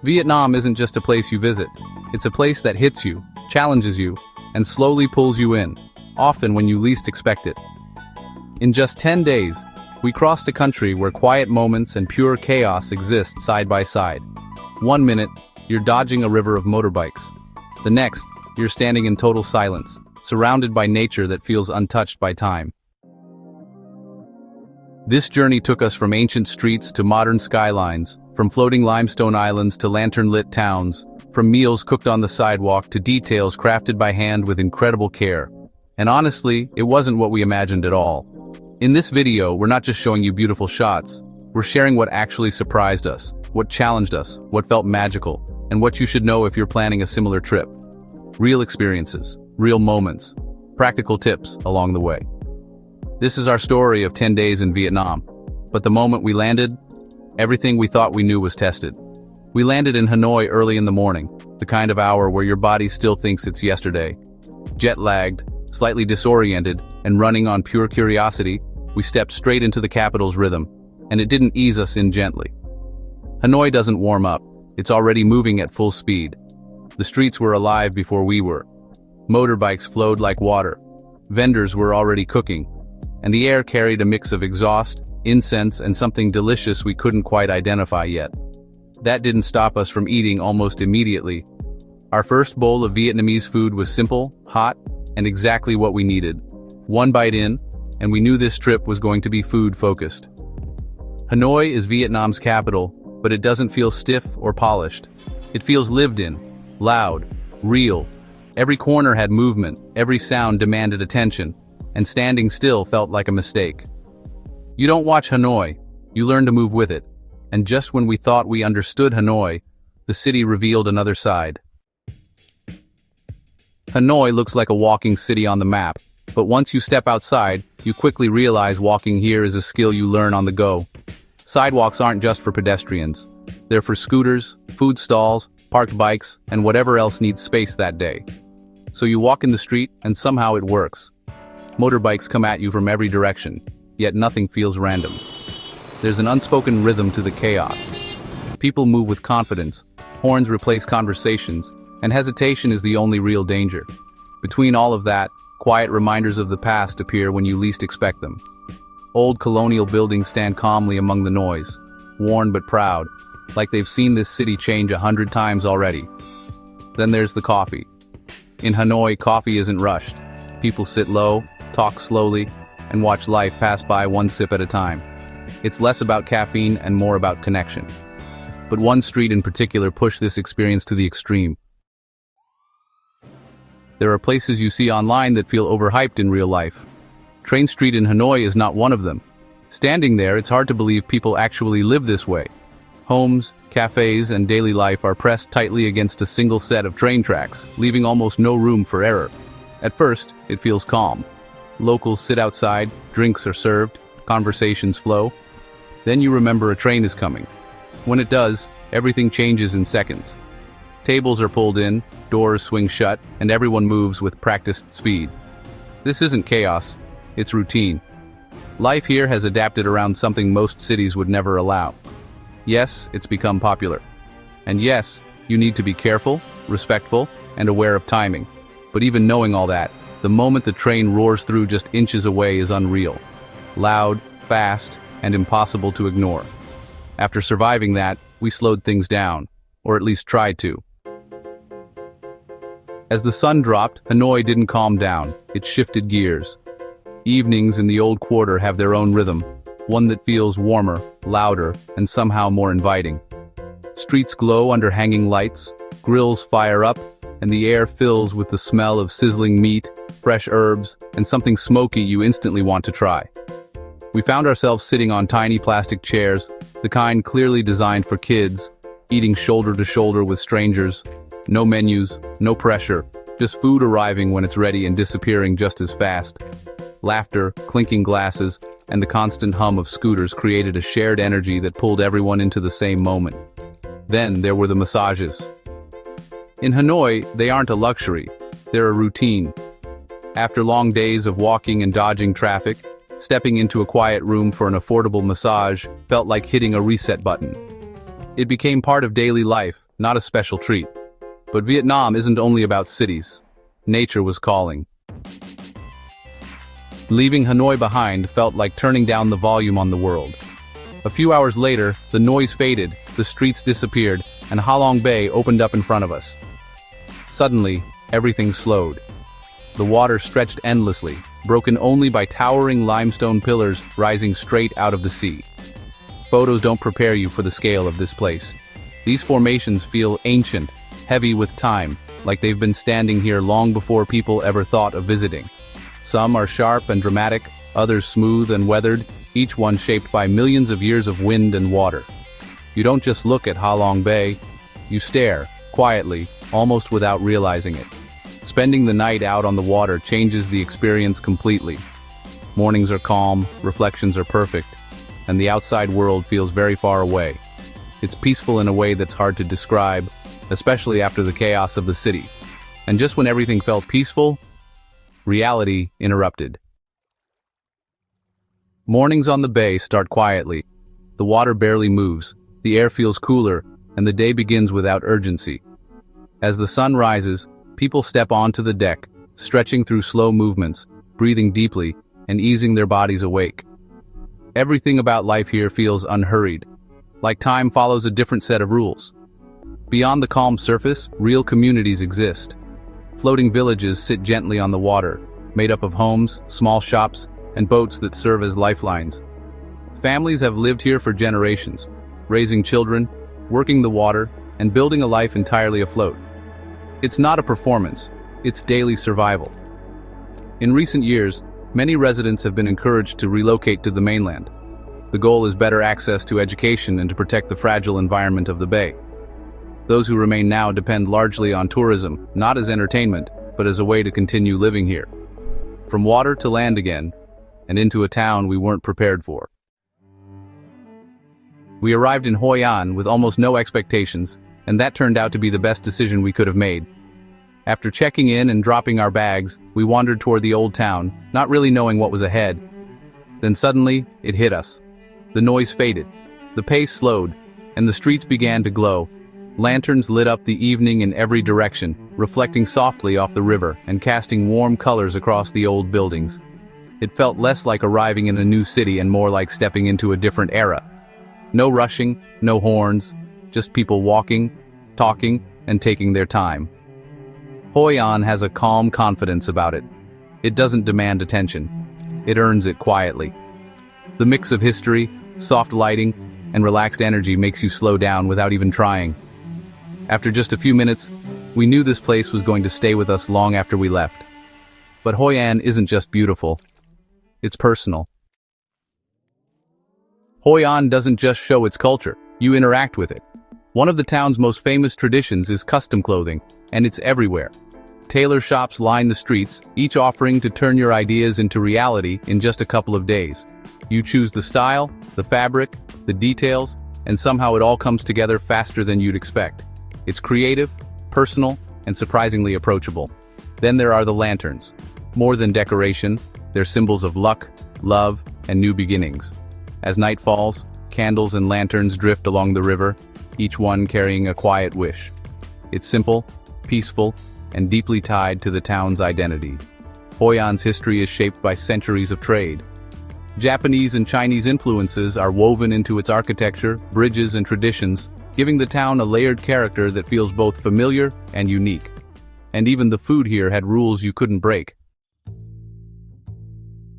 Vietnam isn't just a place you visit. It's a place that hits you, challenges you, and slowly pulls you in, often when you least expect it. In just 10 days, we crossed a country where quiet moments and pure chaos exist side by side. One minute, you're dodging a river of motorbikes. The next, you're standing in total silence, surrounded by nature that feels untouched by time. This journey took us from ancient streets to modern skylines, from floating limestone islands to lantern-lit towns, from meals cooked on the sidewalk to details crafted by hand with incredible care. And honestly, it wasn't what we imagined at all. In this video, we're not just showing you beautiful shots, we're sharing what actually surprised us, what challenged us, what felt magical, and what you should know if you're planning a similar trip. Real experiences, real moments, practical tips along the way. This is our story of 10 days in Vietnam. But the moment we landed, everything we thought we knew was tested. We landed in Hanoi early in the morning, the kind of hour where your body still thinks it's yesterday. Jet-lagged, slightly disoriented, and running on pure curiosity, we stepped straight into the capital's rhythm, and it didn't ease us in gently. Hanoi doesn't warm up, it's already moving at full speed. The streets were alive before we were. Motorbikes flowed like water. Vendors were already cooking, and the air carried a mix of exhaust, incense, and something delicious we couldn't quite identify yet. That didn't stop us from eating almost immediately. Our first bowl of Vietnamese food was simple, hot, and exactly what we needed. One bite in, and we knew this trip was going to be food-focused. Hanoi is Vietnam's capital, but it doesn't feel stiff or polished. It feels lived in, loud, real. Every corner had movement, every sound demanded attention, and standing still felt like a mistake. You don't watch Hanoi, you learn to move with it. And just when we thought we understood Hanoi, the city revealed another side. Hanoi looks like a walking city on the map, but once you step outside, you quickly realize walking here is a skill you learn on the go. Sidewalks aren't just for pedestrians. They're for scooters, food stalls, parked bikes, and whatever else needs space that day. So you walk in the street, and somehow it works. Motorbikes come at you from every direction, yet nothing feels random. There's an unspoken rhythm to the chaos. People move with confidence, horns replace conversations, and hesitation is the only real danger. Between all of that, quiet reminders of the past appear when you least expect them. Old colonial buildings stand calmly among the noise, worn but proud, like they've seen this city change 100 times already. Then there's the coffee. In Hanoi, coffee isn't rushed. People sit low, talk slowly, and watch life pass by one sip at a time. It's less about caffeine and more about connection. But one street in particular pushed this experience to the extreme. There are places you see online that feel overhyped in real life. Train Street in Hanoi is not one of them. Standing there, it's hard to believe people actually live this way. Homes, cafes, and daily life are pressed tightly against a single set of train tracks, leaving almost no room for error. At first, it feels calm. Locals sit outside, drinks are served, conversations flow. Then you remember a train is coming. When it does, everything changes in seconds. Tables are pulled in, doors swing shut, and everyone moves with practiced speed. This isn't chaos, it's routine. Life here has adapted around something most cities would never allow. Yes, it's become popular. And yes, you need to be careful, respectful, and aware of timing. But even knowing all that, the moment the train roars through just inches away is unreal. Loud, fast, and impossible to ignore. After surviving that, we slowed things down, or at least tried to. As the sun dropped, Hanoi didn't calm down, it shifted gears. Evenings in the old quarter have their own rhythm, one that feels warmer, louder, and somehow more inviting. Streets glow under hanging lights, grills fire up, and the air fills with the smell of sizzling meat, fresh herbs, and something smoky you instantly want to try. We found ourselves sitting on tiny plastic chairs, the kind clearly designed for kids, eating shoulder to shoulder with strangers. No menus, no pressure, just food arriving when it's ready and disappearing just as fast. Laughter, clinking glasses, and the constant hum of scooters created a shared energy that pulled everyone into the same moment. Then there were the massages. In Hanoi, they aren't a luxury, they're a routine. After long days of walking and dodging traffic, stepping into a quiet room for an affordable massage felt like hitting a reset button. It became part of daily life, not a special treat. But Vietnam isn't only about cities. Nature was calling. Leaving Hanoi behind felt like turning down the volume on the world. A few hours later, the noise faded, the streets disappeared, and Ha Long Bay opened up in front of us. Suddenly, everything slowed. The water stretched endlessly, broken only by towering limestone pillars rising straight out of the sea. Photos don't prepare you for the scale of this place. These formations feel ancient, heavy with time, like they've been standing here long before people ever thought of visiting. Some are sharp and dramatic, others smooth and weathered, each one shaped by millions of years of wind and water. You don't just look at Ha Long Bay, you stare, quietly, almost without realizing it. Spending the night out on the water changes the experience completely. Mornings are calm, reflections are perfect, and the outside world feels very far away. It's peaceful in a way that's hard to describe, especially after the chaos of the city. And just when everything felt peaceful, reality interrupted. Mornings on the bay start quietly. The water barely moves, the air feels cooler, and the day begins without urgency. As the sun rises, people step onto the deck, stretching through slow movements, breathing deeply, and easing their bodies awake. Everything about life here feels unhurried, like time follows a different set of rules. Beyond the calm surface, real communities exist. Floating villages sit gently on the water, made up of homes, small shops, and boats that serve as lifelines. Families have lived here for generations, raising children, working the water, and building a life entirely afloat. It's not a performance, it's daily survival. In recent years, many residents have been encouraged to relocate to the mainland. The goal is better access to education and to protect the fragile environment of the bay. Those who remain now depend largely on tourism, not as entertainment, but as a way to continue living here. From water to land again, and into a town we weren't prepared for. We arrived in Hoi An with almost no expectations, and that turned out to be the best decision we could have made. After checking in and dropping our bags, we wandered toward the old town, not really knowing what was ahead. Then suddenly, it hit us. The noise faded, the pace slowed, and the streets began to glow. Lanterns lit up the evening in every direction, reflecting softly off the river and casting warm colors across the old buildings. It felt less like arriving in a new city and more like stepping into a different era. No rushing, no horns, just people walking, talking, and taking their time. Hoi An has a calm confidence about it. It doesn't demand attention. It earns it quietly. The mix of history, soft lighting, and relaxed energy makes you slow down without even trying. After just a few minutes, we knew this place was going to stay with us long after we left. But Hoi An isn't just beautiful. It's personal. Hoi An doesn't just show its culture, you interact with it. One of the town's most famous traditions is custom clothing, and it's everywhere. Tailor shops line the streets, each offering to turn your ideas into reality in just a couple of days. You choose the style, the fabric, the details, and somehow it all comes together faster than you'd expect. It's creative, personal, and surprisingly approachable. Then there are the lanterns. More than decoration, they're symbols of luck, love, and new beginnings. As night falls, candles and lanterns drift along the river, each one carrying a quiet wish. It's simple, peaceful, and deeply tied to the town's identity. Hoi An's history is shaped by centuries of trade. Japanese and Chinese influences are woven into its architecture, bridges, and traditions, giving the town a layered character that feels both familiar and unique. And even the food here had rules you couldn't break.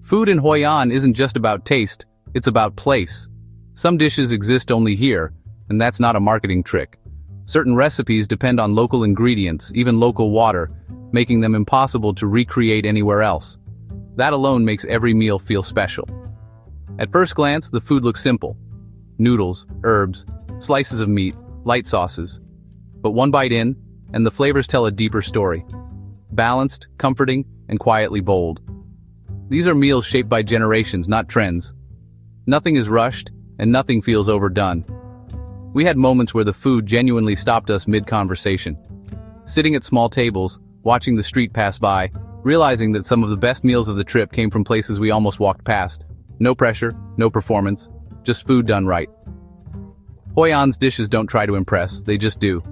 Food in Hoi An isn't just about taste, it's about place. Some dishes exist only here, and that's not a marketing trick. Certain recipes depend on local ingredients, even local water, making them impossible to recreate anywhere else. That alone makes every meal feel special. At first glance, the food looks simple. Noodles, herbs, slices of meat, light sauces. But one bite in, and the flavors tell a deeper story. Balanced, comforting, and quietly bold. These are meals shaped by generations, not trends. Nothing is rushed, and nothing feels overdone. We had moments where the food genuinely stopped us mid-conversation. Sitting at small tables, watching the street pass by, realizing that some of the best meals of the trip came from places we almost walked past. No pressure, no performance, just food done right. Hoi An's dishes don't try to impress, they just do.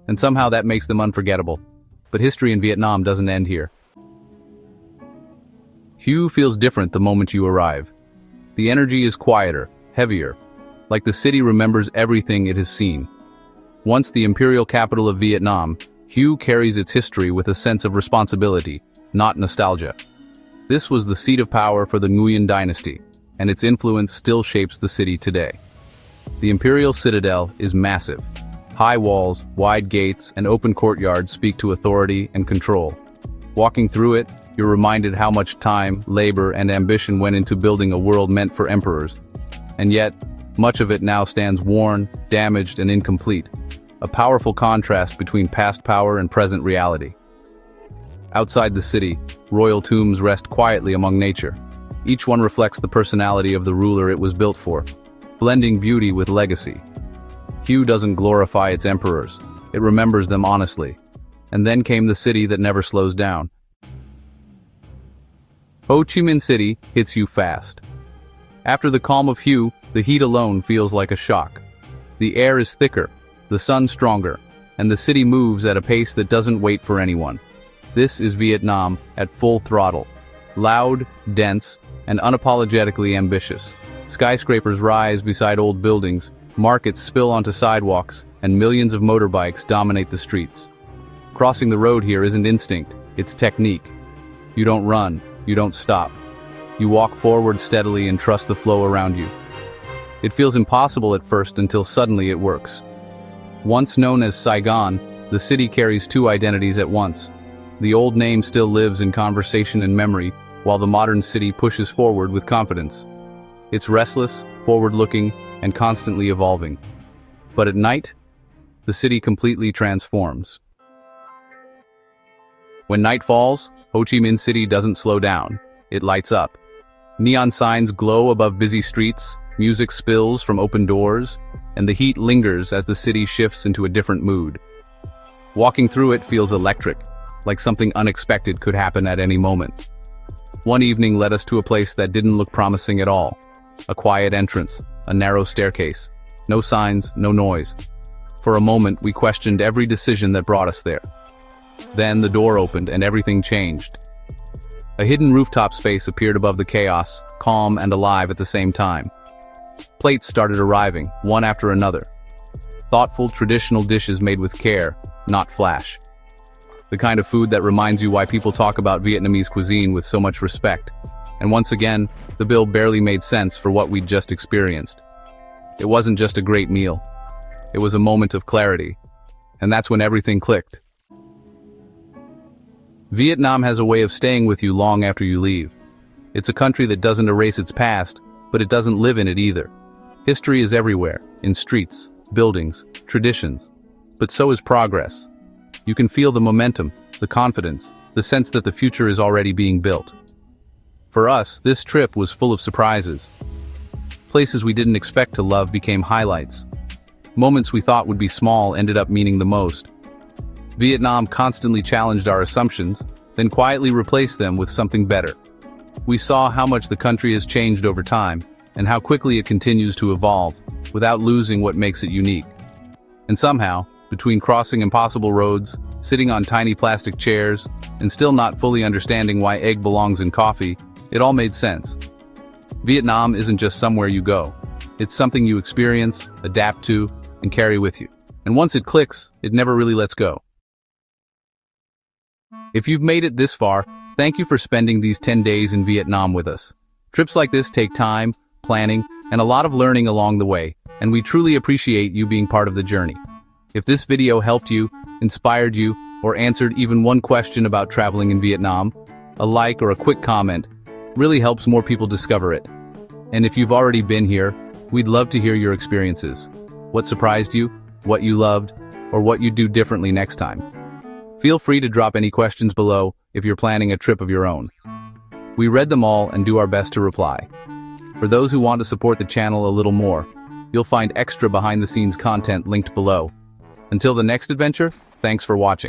And somehow that makes them unforgettable. But history in Vietnam doesn't end here. Hue feels different the moment you arrive. The energy is quieter, heavier, like the city remembers everything it has seen. Once the imperial capital of Vietnam, Hue carries its history with a sense of responsibility, not nostalgia. This was the seat of power for the Nguyen dynasty, and its influence still shapes the city today. The imperial citadel is massive. High walls, wide gates, and open courtyards speak to authority and control. Walking through it, you're reminded how much time, labor, and ambition went into building a world meant for emperors. And yet, much of it now stands worn, damaged, and incomplete, a powerful contrast between past power and present reality. Outside the city, royal tombs rest quietly among nature. Each one reflects the personality of the ruler it was built for, blending beauty with legacy. Hue doesn't glorify its emperors, it remembers them honestly. And then came the city that never slows down. Ho Chi Minh City hits you fast. After the calm of Hue, the heat alone feels like a shock. The air is thicker, the sun stronger, and the city moves at a pace that doesn't wait for anyone. This is Vietnam at full throttle. Loud, dense, and unapologetically ambitious. Skyscrapers rise beside old buildings, markets spill onto sidewalks, and millions of motorbikes dominate the streets. Crossing the road here isn't instinct, it's technique. You don't run, you don't stop. You walk forward steadily and trust the flow around you. It feels impossible at first until suddenly it works. Once known as Saigon, the city carries two identities at once. The old name still lives in conversation and memory, while the modern city pushes forward with confidence. It's restless, forward-looking, and constantly evolving. But at night, the city completely transforms. When night falls, Ho Chi Minh City doesn't slow down. It lights up. Neon signs glow above busy streets, music spills from open doors, and the heat lingers as the city shifts into a different mood. Walking through it feels electric, like something unexpected could happen at any moment. One evening led us to a place that didn't look promising at all. A quiet entrance, a narrow staircase. No signs, no noise. For a moment, we questioned every decision that brought us there. Then the door opened and everything changed. A hidden rooftop space appeared above the chaos, calm and alive at the same time. Plates started arriving, one after another. Thoughtful, traditional dishes made with care, not flash. The kind of food that reminds you why people talk about Vietnamese cuisine with so much respect. And once again, the bill barely made sense for what we'd just experienced. It wasn't just a great meal. It was a moment of clarity. And that's when everything clicked. Vietnam has a way of staying with you long after you leave. It's a country that doesn't erase its past, but it doesn't live in it either. History is everywhere, in streets, buildings, traditions. But so is progress. You can feel the momentum, the confidence, the sense that the future is already being built. For us, this trip was full of surprises. Places we didn't expect to love became highlights. Moments we thought would be small ended up meaning the most. Vietnam constantly challenged our assumptions, then quietly replaced them with something better. We saw how much the country has changed over time, and how quickly it continues to evolve, without losing what makes it unique. And somehow, between crossing impossible roads, sitting on tiny plastic chairs, and still not fully understanding why egg belongs in coffee, it all made sense. Vietnam isn't just somewhere you go. It's something you experience, adapt to, and carry with you. And once it clicks, it never really lets go. If you've made it this far, thank you for spending these 10 days in Vietnam with us. Trips like this take time, planning, and a lot of learning along the way, and we truly appreciate you being part of the journey. If this video helped you, inspired you, or answered even one question about traveling in Vietnam, a like or a quick comment really helps more people discover it. And if you've already been here, we'd love to hear your experiences. What surprised you, what you loved, or what you'd do differently next time. Feel free to drop any questions below if you're planning a trip of your own. We read them all and do our best to reply. For those who want to support the channel a little more, you'll find extra behind-the-scenes content linked below. Until the next adventure, thanks for watching.